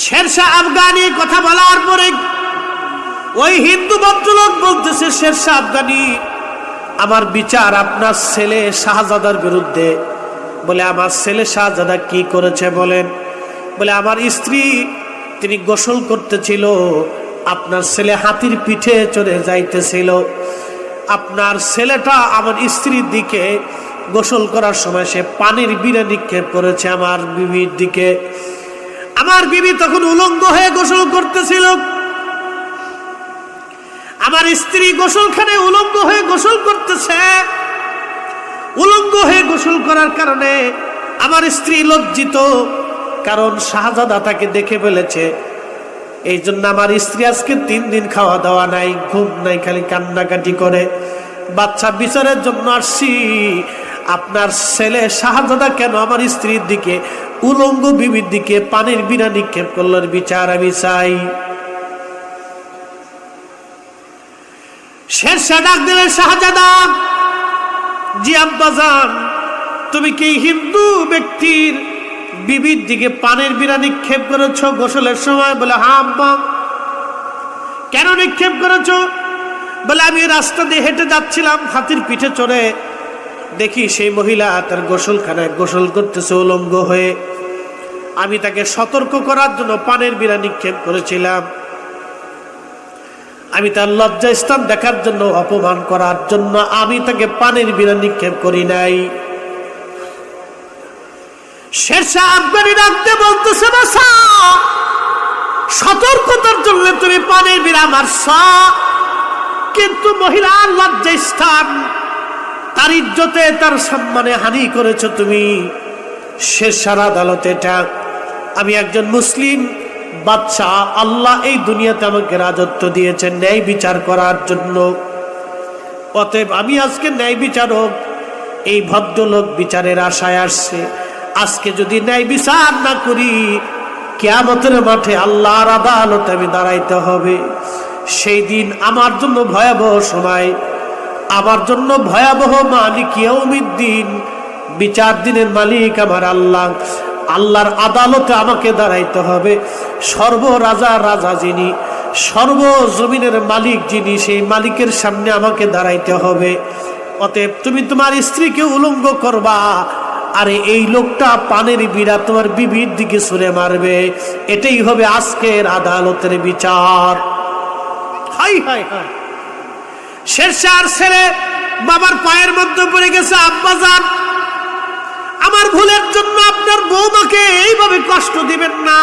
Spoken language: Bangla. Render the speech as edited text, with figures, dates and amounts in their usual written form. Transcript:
শেরশাহ আফগানি কথা বলার পরে ওই হিন্দু ভদ্রলোক বলতেছে, শেরশাহ আফগানি, আমার বিচার আপনার ছেলে শাহজাদার বিরুদ্ধে। বলে, আমার ছেলে শাহজাদা কি করেছে বলেন? বলে, আমার স্ত্রী তিনি গোসল করতেছিল, আপনার ছেলে হাতির পিঠে চড়ে যাইতেছিল। আপনার ছেলেটা আমার স্ত্রীর দিকে গোসল করার সময় সে পানির বিনা নিক্ষেপ করেছে আমার বিবির দিকে। আমার বিবি তখন উলঙ্গ হয়ে গোসল করতেছিল। আমার স্ত্রী গোসলখানে উলঙ্গ হয়ে গোসল করতেছে। উলঙ্গ হয়ে গোসল করার কারণে আমার স্ত্রী লজ্জিত, কারণ শাহজাদা তাকে দেখে ফেলেছে। এই জন্য আমার স্ত্রী আজকে 3 দিন খাওয়া দাওয়া নাই, ঘুম নাই, খালি কান্নাকাটি করে। বাচ্চা বিচারের জন্য আসছি, আপনার ছেলে শাহজাদা কেন আমার স্ত্রীর দিকে উলঙ্গ বিবির দিকে পানির বিনা নিক্ষেপ করল, বিচার আমি চাই। শেরশাহ ডাক দিলেন, শাহজাদা, জি আব্বাজান, তুমি কি হিন্দু ব্যক্তির বিবির দিকে পানির বিনা নিক্ষেপ করেছ গোসলের সময়? বলে, হ্যাঁ আব্বা। কেন নিক্ষেপ করেছ? বলে, আমি রাস্তা দিয়ে হেঁটে যাচ্ছিলাম, হাতির পিঠে চড়ে দেখি সেই মহিলা তার গোসলখানায় গোসল করতেছে উলঙ্গ হয়ে। আমি তাকে সতর্ক করার জন্য পানির বিনা নিক্ষেপ করেছিলাম। আমি তার লজ্জা স্থান দেখার জন্য, অপমান করার জন্য আমি তাকে পানির বিনা নিক্ষেপ করি নাই। শেরশাহ আফগানি ডাকতে বলতেছে, বাসা, সতর্কতার জন্য তুমি পানির বিনা মারছ, কিন্তু মহিলার লজ্জা স্থান, তার ইজ্জতে, তার সম্মানে হানি করেছ তুমি। শেরশাহ আদালতে এটা, আমি একজন মুসলিম বাদশাহ, আল্লাহ এই দুনিয়াতে আমাকে রাজত্ব দিয়েছেন ন্যায় বিচার করার জন্য। অতএব আমি আজকে ন্যায় বিচারক, এই ভদ্রলোক বিচারের আশায় আসছে। আজকে যদি ন্যায় বিচার না করি, কিয়ামতের মাঠে আল্লাহর আদালতে আমি দাঁড়াইতে হবে। সেই দিন আমার জন্য ভয়াবহ সময়, আমার জন্য ভয়াবহ। মালিক ইয়াউমিদ্দিন, বিচার দিনের মালিক আমার আল্লাহ। আল্লাহর আদালতে আমাকে দাঁড়াইতে হবে। সর্বরাজা রাজা যিনি, সর্বজমিনের মালিক যিনি, সেই মালিকের সামনে আমাকে দাঁড়াইতে হবে। অতএব তুমি তোমার স্ত্রীকে উলঙ্গ করবা, আরে এই লোকটা পানের বিড়া তোমার বিবির দিকে ছুঁড়ে মারবে। এটাই হবে আজকের আদালতের বিচার। High high high. শেরশাহর ছেলে বাবার পায়ের মধ্যে পড়ে গেছে, আব্বাজান, আমার ভুলের জন্য আপনার বৌমাকে এইভাবে কষ্ট দিবেন না।